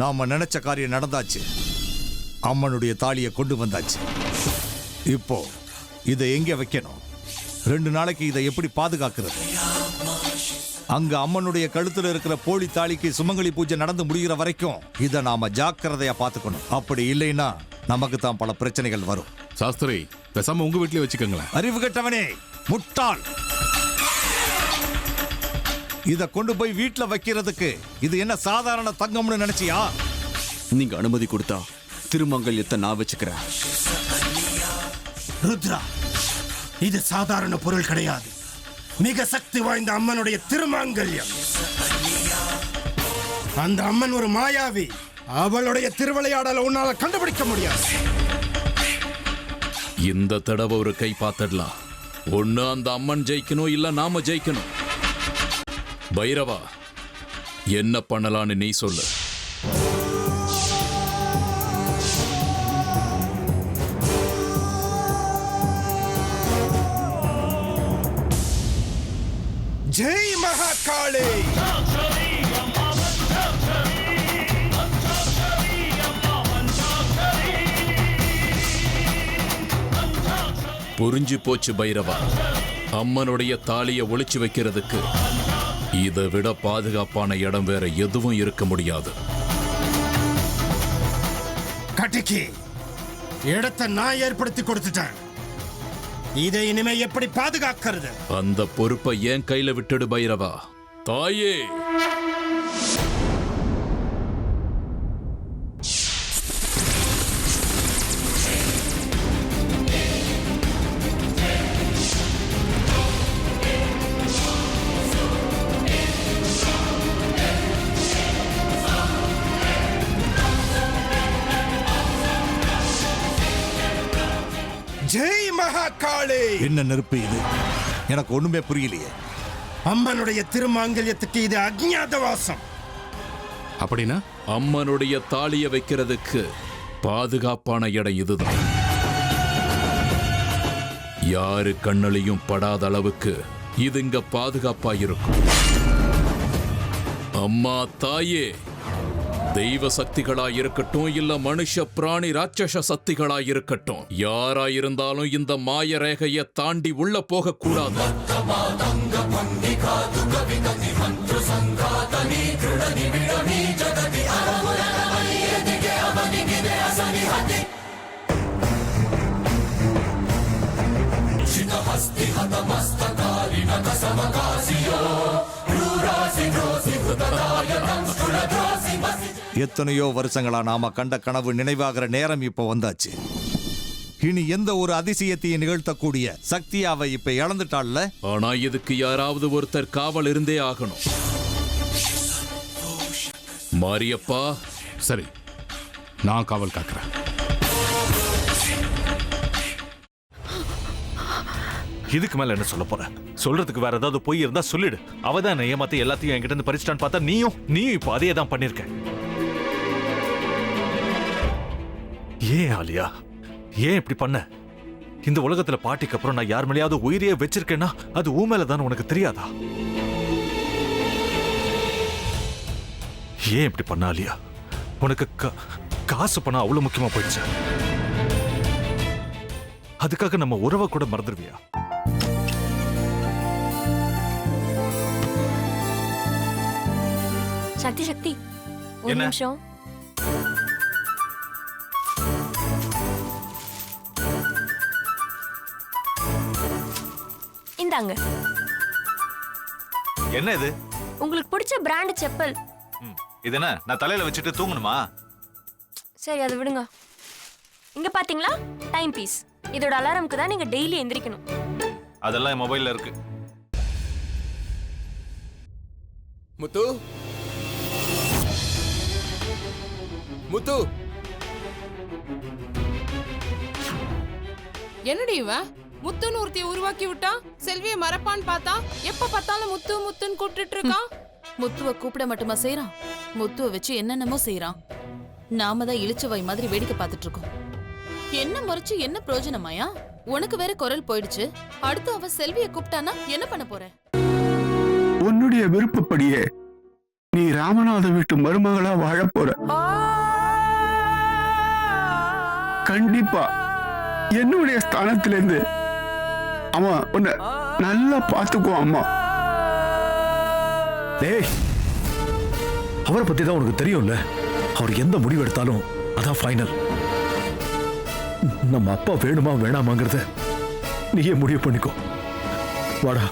நாம நினைச்ச காரியம் நடந்தாச்சு. அம்மனுடைய தாலியை கொண்டு வந்தாச்சு. இப்போ இதை எங்க வைக்கணும்? 2 நாளைக்கு இதை எப்படி பாதுகாக்கிறது? அங்க அம்மனுடைய கழுத்துல இருக்கிற போலி தாலிக்கு சுமங்கலி பூஜை நடந்து முடிகிற வரைக்கும் இதை நாம ஜாக்கிரதையா பாத்துக்கணும். அப்படி இல்லைன்னா நமக்கு தான் பல பிரச்சனைகள் வரும். சாஸ்திரி, பேசாம உங்க வீட்லயே வச்சுக்கோங்களேன். அறிவு கெட்டவனே, முட்டாள்! இத கொண்டு போய் வீட்டுல வைக்கிறதுக்கு இது என்ன சாதாரண தங்கம்னு நினைச்சியா? நீங்க அனுமதி கொடுத்தா திருமங்கல்யத்தை நான் வச்சுக்கிறேன். ருத்ரா, இது சாதாரண பொருள் கிடையாது. மிக சக்தி வாய்ந்த அம்மனுடைய திருமாங்கல்யம். அந்த அம்மன் ஒரு மாயாவி. அவளுடைய திருவிளையாடலை உன்னால கண்டுபிடிக்க முடியாது. இந்த தடவை ஒரு கை பார்த்துடலாம். ஒண்ணு அந்த அம்மன் ஜெயிக்கணும், இல்ல நாம ஜெயிக்கணும். பைரவா, என்ன பண்ணலான்னு நீ சொல்லு. ஜெய் மகாகாளி! புரிஞ்சு போச்சு பைரவா. அம்மனுடைய தாலியை ஒளிச்சு வைக்கிறதுக்கு இதை விட பாதுகாப்பான இடம் வேற எதுவும் இருக்க முடியாது. கட்டிக்கு இடத்தை நான் ஏற்படுத்தி கொடுத்துட்டேன். இதை இனிமே எப்படி பாதுகாக்கிறது? அந்த பொறுப்பை என் கையில விட்டுடு பைரவா. தாயே, ஜெய் மகாகாளி! என்ன நெருப்பு இது? எனக்கு ஒண்ணுமே புரியலையே. அம்மனுடைய திருமாங்கல்யத்துக்கு இது அக்ஞாதவாசம். அப்படின்னா அம்மனுடைய தாலியை வைக்கிறதுக்கு பாதுகாப்பான இடம் இதுதான். யாரு கண்ணிலையும் படாத அளவுக்கு இது இங்க பாதுகாப்பா இருக்கும். அம்மா தாயே, தெய்வ சக்திகளா இருக்கட்டும், இல்ல மனுஷ பிராணி ராட்சச சக்திகளா இருக்கட்டும், யாரா இருந்தாலும் இந்த மாய ரேகையை தாண்டி உள்ள போக கூடாது. எத்தனையோ வருஷங்களா நாம கண்ட கனவு நினைவாகிற நேரம் இப்ப வந்தாச்சு. இனி எந்த ஒரு அதிசயத்தையும் நிகழ்த்தக்கூடிய சக்தியை அவ இப்ப இழந்துட்டாள்ல. ஆனா இதுக்கு யாராவது ஒருத்தர் காவல் இருந்தே ஆகணும். மாரியப்பா. சரி, நான் காவல் காக்கிறேன். இதுக்கு மேல என்ன சொல்ல போற? சொல்றதுக்கு வேற ஏதாவது பொய் இருந்தா சொல்லிடு. அவதான் ஏமாத்தி எல்லாத்தையும் என்கிட்ட இருந்து பறிச்சிட்டான்னு பார்த்தா நீயும் இப்போ அதே தான் பண்ணிருக்க. ஏன் ஆலியா, ஏன் இப்படி பண்ண? இந்த உலகத்துல பாட்டிக்கு அப்புறம் நான் யார் மேலேயாவது உயிரையே வச்சிருக்கேன்னா அது ஊ மேலதான் உனக்கு தெரியாதா? ஏன் இப்படி பண்ண ஆலியா? உனக்கு காசு பணம் அவ்வளவு முக்கியமா போயிடுச்சு. அதுக்காக நம்ம உறவை கூட மறந்துடுவியா? சக்தி சக்தி, ஒரு நிமிஷம். இந்தாங்க. என்ன இது? உங்களுக்கு பிடிச்ச பிராண்ட் செப்பல். இது என்ன நான் தலையில வச்சுட்டு தூங்கணுமா? சரி, அதை விடுங்க. இங்க பாத்தீங்களா, டைம் பீஸ். இதோட அலாரம்க்கு தான் நீங்க டெய்லி எந்திரிக்கணும். அதெல்லாம் என் மொபைல்ல இருக்கு. முத்து, முத்து, என்னடி இவன் முத்துன்னு ஒருத்தைய உருவாக்கி விட்டான். செல்வியை மறப்பான்னு பார்த்தா எப்ப பார்த்தாலும் முத்து முத்துன்னு கூப்பிட்டு இருக்கான். முத்துவை கூப்பிட மட்டுமா செய்யறான்? முத்துவை வச்சு என்னென்னமோ செய்யறான். நாம தான் இழிச்சவாய் மாதிரி வேடிக்கை பார்த்துட்டு இருக்கோம். என்ன முறைச்சு என்ன பிரயோஜனமாயா? உனக்கு வேற குரல் போயிடுச்சு. அடுத்து அவ செல்வியை கூப்பிட்டானா என்ன பண்ண போற? உன்னுடைய விருப்பப்படியே நீ ராமநாத வீட்டு மருமகளா வாழ போற. கண்டிப்பா என்னுடைய ஸ்தானத்திலிருந்து அவன் உன்னை நல்லா பார்த்துக்குவான் அம்மா. டேய், அவரை பத்தி தான் உனக்கு தெரியும்ல. அவர் எந்த முடிவு எடுத்தாலும் அதான் ஃபைனல். நம்ம அப்பா வேணுமா வேணாமாங்கிறத நீயே முடிவு பண்ணிக்கோ. வாடா.